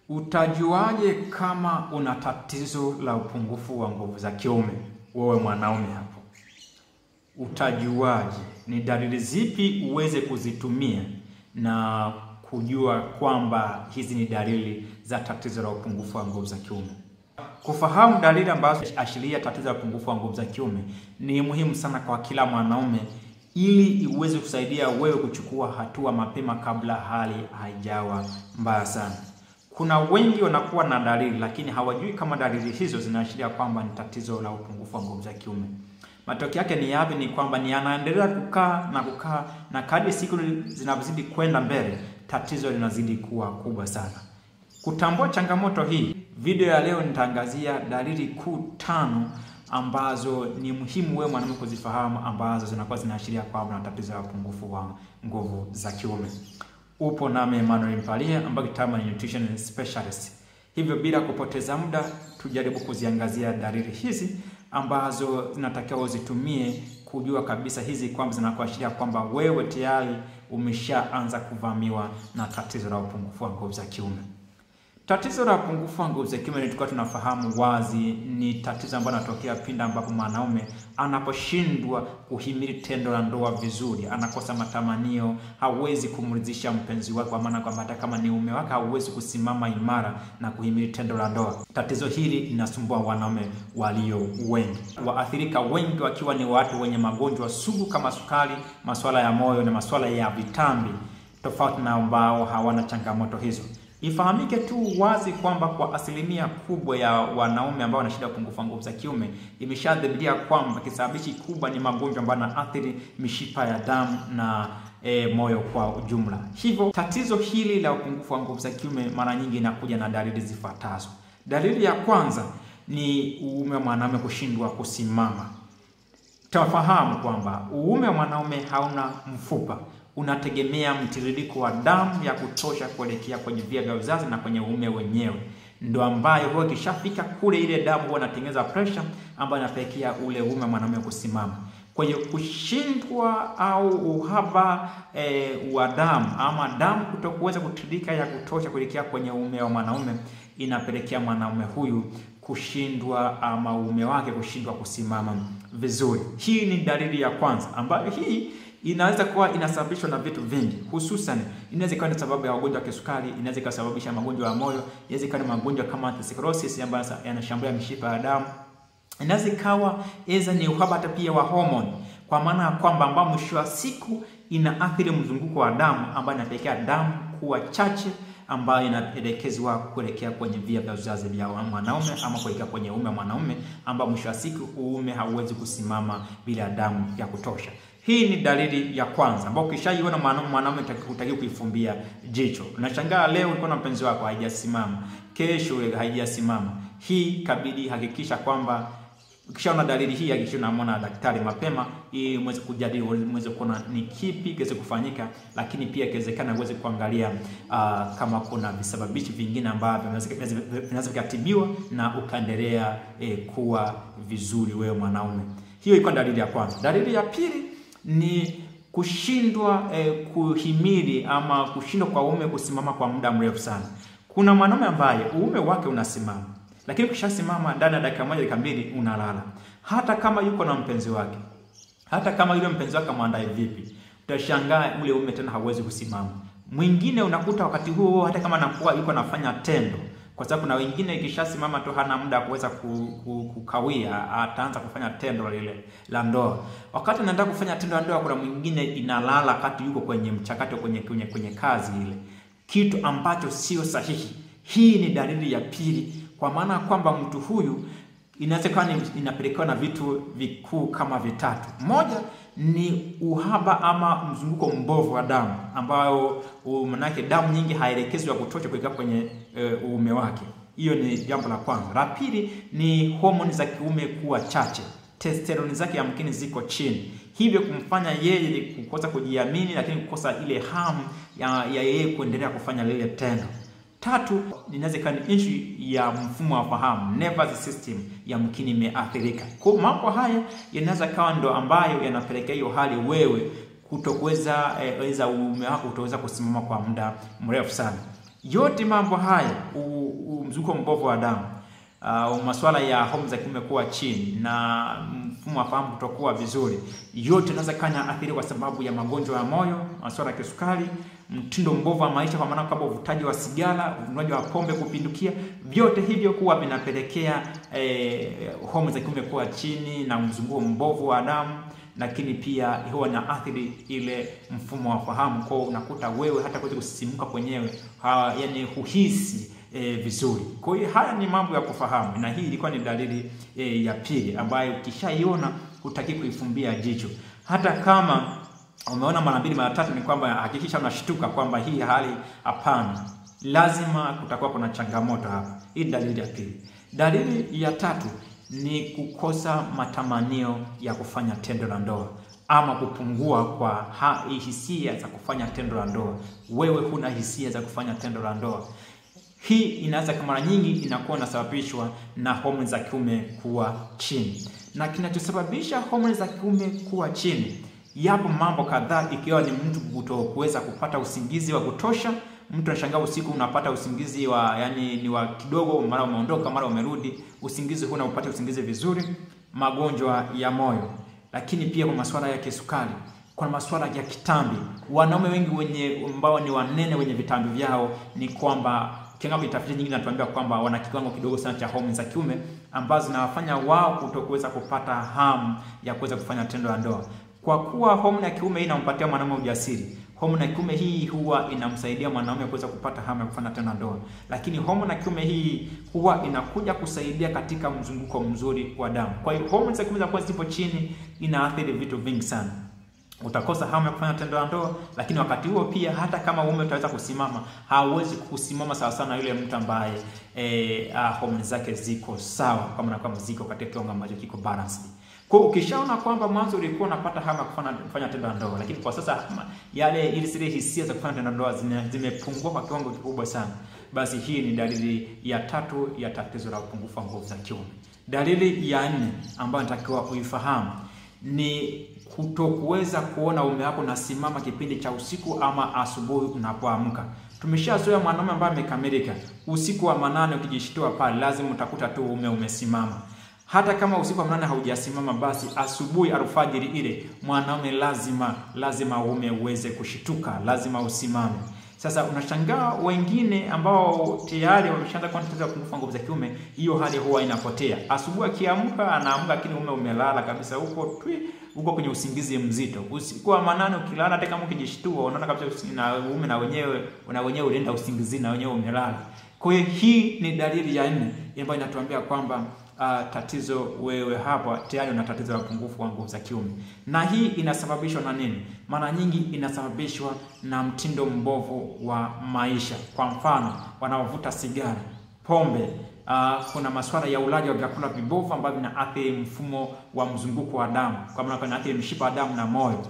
Utajuaje kama una tatizo la upungufu wa nguvu za kiume, wewe mwanaume hapo? Utajuaje? Ni dalili zipi uweze kuzitumia na kujua kwamba hizi ni dalili za tatizo la upungufu wa nguvu za kiume? Kufahamu dalili ambazo ashiria tatizo la upungufu wa nguvu za kiume ni muhimu sana kwa kila mwanaume, ili iweze kusaidia wewe kuchukua hatua mapema kabla hali haijawa mbaya sana. Kuna wengi wanakuwa na dalili lakini hawajui kama dalili hizo zinaashiria kwamba ni tatizo la upungufu wa nguvu za kiume. Matokeo yake ni yapi? Ni kwamba ni anaendelea kukaa na kadri siku zinazozidi kwenda mbele, tatizo linazidi kuwa kubwa sana. Kutambua changamoto hii, video ya leo nitaangazia dalili kuu 5 ambazo ni muhimu wewe mwanaume kuzifahamu, ambazo zinakuwa zinaashiria kwamba una tatizo la upungufu wa nguvu za kiume. Upo nami Emmanuel Mpalia, ambaye kitaalamu ni nutrition specialist. Hivyo bila kupoteza muda, tujaribu kuziangazia dalili hizi ambazo zinatakiwa uzitumie kujua kabisa hizi kwamba zinakuashiria kwamba wewe tayari umeshaanza kuvamiwa na tatizo la upungufu wa nguvu za kiume. Tatizo la upungufu wa nguvu za kiume tulikuwa tunafahamu wazi ni tatizo ambalo linatokea pindi ambapo mwanaume anaposhindwa kuhimili tendo la ndoa vizuri, anakosa matamanio, hawezi kumridhisha mpenzi wake, kwa maana kwamba hata kama ni mume wake hawezi kusimama imara na kuhimili tendo la ndoa. Tatizo hili linasumbua wanaume walio wengi, waathirika wengi wakiwa ni watu wenye magonjwa sugu kama sukari, masuala ya moyo na masuala ya vitambi, tofauti na ambao hawana changamoto hizo. Ifahamike tu wazi kwamba kwa asilimia kubwa ya wanaume ambao wana shida ya upungufu wa nguvu za kiume, imeshadhibitika kwamba kisababishi kubwa ni magonjwa ambayo yanaathiri mishipa ya damu na moyo kwa ujumla. Hivyo tatizo hili la upungufu wa nguvu za kiume mara nyingi inakuja na dalili zifuatazo. Dalili ya kwanza ni uume wa mwanaume kushindwa kusimama. Tunafahamu kwamba uume wa mwanaume hauna mfupa, unategemea mtiririko wa damu ya kutosha kuelekea kwenye via vya uzazi na kwenye uume wenyewe. Ndio ambayo huwa kishafika kule, ile damu huwa inatengeneza pressure ambayo inapelekea ule uume mwanaume kusimama. Kwa hiyo kushindwa au uhaba wa damu ama damu kutokuweza kutiririka ya kutosha kuelekea kwenye uume wa mwanaume inapelekea mwanaume huyu kushindwa ama uume wake kushindwa kusimama vizuri. Hii ni dalili ya kwanza, ambayo hii inaweza kuwa inasababishwa na vitu vingi, hususan inaweza kuwa ni sababu ya ugonjwa wa kisukari, inaweza kusababisha magonjwa ya moyo, inaweza kuwa ni magonjwa kama atherosclerosis ambayo yanashambulia mishipa ya damu, inaweza kuwa ni uhaba hata pia wa hormone, kwa maana kwamba ambao mwisho wa siku inaathiri mzunguko wa damu, ambayo inapelekea damu kuwa chache, ambayo inaelekezwa kuelekea kwenye via vya uzazi vya mwanaume ama kuelekea kwenye uume wa mwanaume, ambao mwisho wa siku uume hauwezi kusimama bila damu ya kutosha. Hii ni dalili ya kwanza ambayo ukishaiona mwanaume utakiwa kuifumbia jicho. Unashangaa leo ulikuwa na mpenzi wako haijasimama, kesho haijasimama. Hii kabidi hakikisha kwamba ukishaona dalili hii hakikisha unamwona daktari mapema, ili mweze kujadili, mweze kuona ni kipi kiweze kufanyika, lakini pia ikiwezekana uweze kuangalia kama kuna visababishi vingine ambavyo vinaweza kutibiwa na ukaendelea kuwa vizuri wewe mwanaume. Hiyo iko dalili ya kwanza. Dalili ya pili ni kushindwa kuhimili ama kushindwa kwa uume kusimama kwa muda mrefu sana. Kuna mwanaume ambaye uume wake unasimama, lakini ukishasimama ndani ya dakika moja dakika mbili unalala. Hata kama yuko na mpenzi wake, hata kama yule mpenzi wake mwandae vipi, utashangaa ule uume tena hauwezi kusimama. Mwingine unakuta wakati huo hata kama anakuwa yuko anafanya tendo, kwa sababu na wengine ikishasimama tu hana muda kuweza kukawia, ataanza kufanya tendo lile la ndoa. Wakati anaanza kufanya tendo la ndoa, kuna mwingine inalala wakati yuko kwenye mchakato kwenye kazi ile, kitu ambacho sio sahihi. Hii ni dalili ya pili, kwa maana kwamba mtu huyu inawezekana inapelekewa na vitu vikuu kama vitatu. Moja ni uhaba ama mzunguko mbovu wa damu, ambao manake damu nyingi haielekezwi kutosha kuelekea kwenye uume wake. Hiyo ni jambo la kwanza. La pili ni homoni za kiume kuwa chache, testosterone zake yamkini ziko chini, hivyo kumfanya yeye kukosa kujiamini, lakini kukosa ile hamu ya yeye kuendelea kufanya lile tendo. Tatu, inaweza kuwa ni issue ya mfumo wa fahamu, nervous system yamkini imeathirika. Kwa mambo haya yanaweza kawa ndo ambayo yanapelekea hiyo hali wewe kutokuweza uume wako kutoweza kusimama kwa muda mrefu sana. Yote mambo haya, mzunguko mbovu wa damu, masuala ya homoni za kiume kuwa chini na mfumo wa fahamu kutokuwa vizuri, yote yanaweza kana athiri kwa sababu ya magonjwa ya moyo, masuala ya kisukari, mtindo mbovu wa maisha, kwa maana kama uvutaji wa sigara, unywaji wa pombe kupindukia. Vyote hivyo huwa vinapelekea homoni za kiume kuwa chini na mzunguko mbovu wa damu, lakini pia huwa na athiri ile mfumo wa fahamu. Kwa unakuta wewe hata kuweza kusisimka kwenyewe, yani huhisi vizuri. Kwa hiyo haya ni mambo ya kufahamu, na hii ilikuwa ni dalili ya pili ambayo ukishaiona hutaki kuifumbia jicho. Hata kama umeona mara mbili mara tatu, ni kwamba hakikisha unashtuka kwamba hii hali hapana, lazima kutakuwa kuna changamoto hapa. Hii dalili ya pili. Dalili ya tatu ni kukosa matamanio ya kufanya tendo la ndoa ama kupungua kwa hisia za kufanya tendo la ndoa. Wewe huna hisia za kufanya tendo la ndoa. Hii inaweza mara nyingi inakuwa inasababishwa na homoni za kiume kuwa chini. Na kinachosababisha homoni za kiume kuwa chini, yapo mambo kadhaa, ikiwa ni mtu kutokuweza kupata usingizi wa kutosha. Mtu anashangaa usiku unapata usingizi ni wa kidogo, mara umeondoka mara umerudi, usingizi huna upate usingizi vizuri. Magonjwa ya moyo, lakini pia kwa masuala ya kisukari, kwa masuala ya kitambi. Wanaume wengi ambao ni wanene wenye vitambi vyao, ni kwamba kiangapo tafiti nyingi zinatuambia kwamba wana kiwango kidogo sana cha homoni za kiume ambazo zinawafanya wao kutokuweza kupata hamu ya kuweza kufanya tendo la ndoa. Kwa kuwa homoni ya kiume hii inampatia mwanaume ujasiri, homoni ya kiume hii huwa inamsaidia mwanaume kuweza kupata hamu ya kufanya tendo la ndoa. Lakini homoni ya kiume hii huwa inakuja kusaidia katika mzunguko mzuri wa damu. Kwa hiyo homoni za kiume za kwanza zipo chini, inaathiri vitu vingi sana. Utakosa hamu ya kufanya tendo la ndoa, lakini wakati huo pia hata kama mume utaweza kusimama, hawezi kusimama sawa sana na yule mtu ambaye homoni zake ziko sawa, kama ziko katika kiwango ambacho kiko balanced. Kwa ukishaona kwamba mwanzo ulikuwa unapata hamu ya kufanya tendo la ndoa, lakini kwa sasa zile hisia za kufanya tendo la ndoa zimepungua kwa kiwango kikubwa sana, basi hii ni dalili ya tatu ya tatizo la upungufu wa nguvu za kiume. Dalili ya nne ambayo natakiwa uifahamu ni kutokuweza kuona mume wako nasimama kipindi cha usiku ama asubuhi unapoamka. Tumeshazoea mwanaume ambaye amekamilika, usiku wa manane ukijishtua pale lazima utakuta tu mume umesimama. Hata kama usiku wa manane haujasimama, basi asubuhi alfajiri ile mwanaume lazima mume uweze kushituka, lazima usimame. Sasa unashangaa wengine ambao tayari wameshaanza kuwa na tatizo la upungufu wa nguvu za kiume, hiyo hali huwa inapotea. Asubuhi akiamka, anaamka lakini mume umelala kabisa, uko kwenye usingizi mzito. Usiku wa manane ukilala, hata kama ukijishtua, unaona kabisa na mume na wenyewe ulienda usingizi na wenyewe umelala. Kwa hiyo hii ni dalili ya nne ambayo inatuambia kwamba tatizo wewe hapa tayari una tatizo la upungufu wa nguvu za kiume. Na hii inasababishwa na nini? Mara nyingi inasababishwa na mtindo mbovu wa maisha. Kwa mfano, wanaovuta sigara, pombe, kuna masuala ya ulaji wa vyakula vibovu ambavyo vinaathiri mfumo wa mzunguko wa damu, kwa maana inaathiri mshipa wa damu na moyo.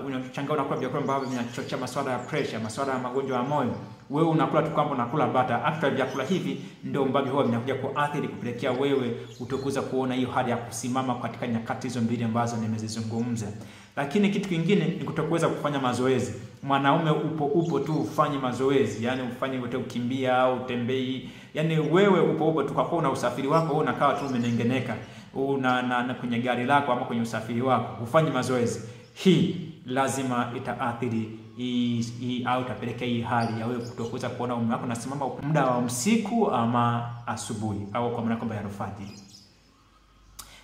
Unachanganya unakula vyakula ambavyo vinachochea masuala ya pressure, masuala ya magonjwa ya moyo. Wewe unakula tu kwamba unakula bata, after vyakula hivi ndio ambavyo huwa vinakuja kuathiri, kupelekea wewe utokuza kuona hiyo hali ya kusimama katika nyakati hizo mbili ambazo nimezizungumza. Lakini kitu kingine ni kutokuweza kufanya mazoezi. Mwanaume upo tu ufanye mazoezi, yani ufanye ukimbia au utembei, yani wewe upo tu, kwa kuwa una usafiri wako, wewe unakaa tu umenengeneka na kwenye gari lako ama kwenye usafiri wako, ufanye mazoezi. Hii lazima itaathiri au itapelekea hii hali ya wewe kutokuweza kuona mume wako nasimama muda wa usiku ama asubuhi au kwa maana kwamba ya alfajiri.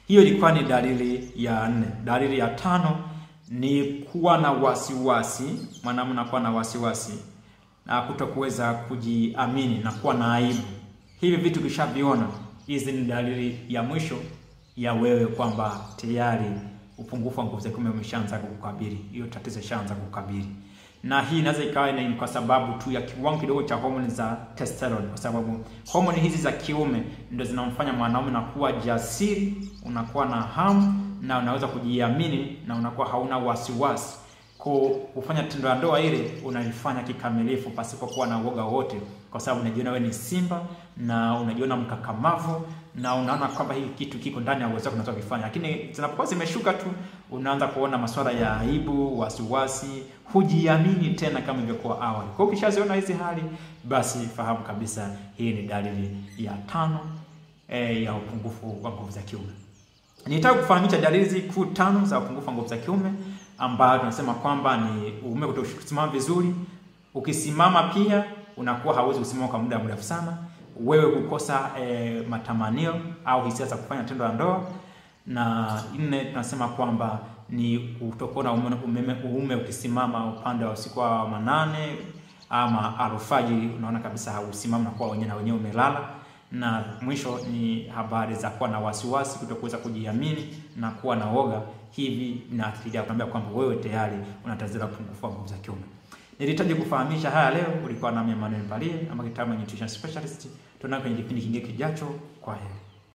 Hiyo ilikuwa ni dalili ya 4. Dalili ya 5 ni kuwa na wasiwasi. Mwanamume anakuwa na wasiwasi na kutokuweza kujiamini na kuwa na aibu. Hivi vitu kishaviona, hizi ni dalili ya mwisho ya wewe kwamba tayari upungufu wa nguvu za kiume umeshaanza kukukabili. Hiyo tatizo shaanza kukukabili. Na hii inaweza ikawa ni kwa sababu tu ya kiwango kidogo cha homoni za testosterone, kwa sababu homoni hizi za kiume ndio zinamfanya mwanaume na kuwa jasiri, unakuwa na hamu na unaweza kujiamini na unakuwa hauna wasiwasi. Kufanya tendo la ndoa ile unalifanya kikamilifu pasipo kuwa na uoga wote, kwa sababu unajiona wewe ni simba na unajiona mkakamavu na unaona kwamba hii kitu kiko ndani ya uwezo wako unaweza kufanya. Lakini zinapokuwa zimeshuka tu, unaanza kuona masuala ya aibu, wasiwasi, hujiamini tena kama ilivyokuwa awali. Kwa hiyo ukishaziona hizi hali, basi fahamu kabisa hii ni dalili ya 5 ya upungufu wa nguvu za kiume. Nitaka kufahamisha dalili kuu 5 za upungufu wa nguvu za kiume, ambayo tunasema kwamba ni uume kutosimama vizuri. Ukisimama pia unakuwa hauwezi kusimama kwa muda mrefu sana. Wewe kukosa matamanio au hisia za kufanya tendo la ndoa. Na 4 tunasema kwamba ni kutokona uume ukisimama upande wa usiku wa manane ama alfajiri, unaona kabisa hausimami na kuwa wenyewe na wenyewe umelala. Na mwisho ni habari za kuwa na wasiwasi, kutokuweza kujiamini na kuwa na woga. Hivi inaashiria kwamba wewe tayari una tatizo la upungufu wa nguvu za kiume. Nilihitaji kufahamisha haya leo. Ulikuwa nami Emmanuel Mpalie ama kitaalamu nutrition specialist. Tunaona kwenye kipindi kingine kijacho. Kwa heri.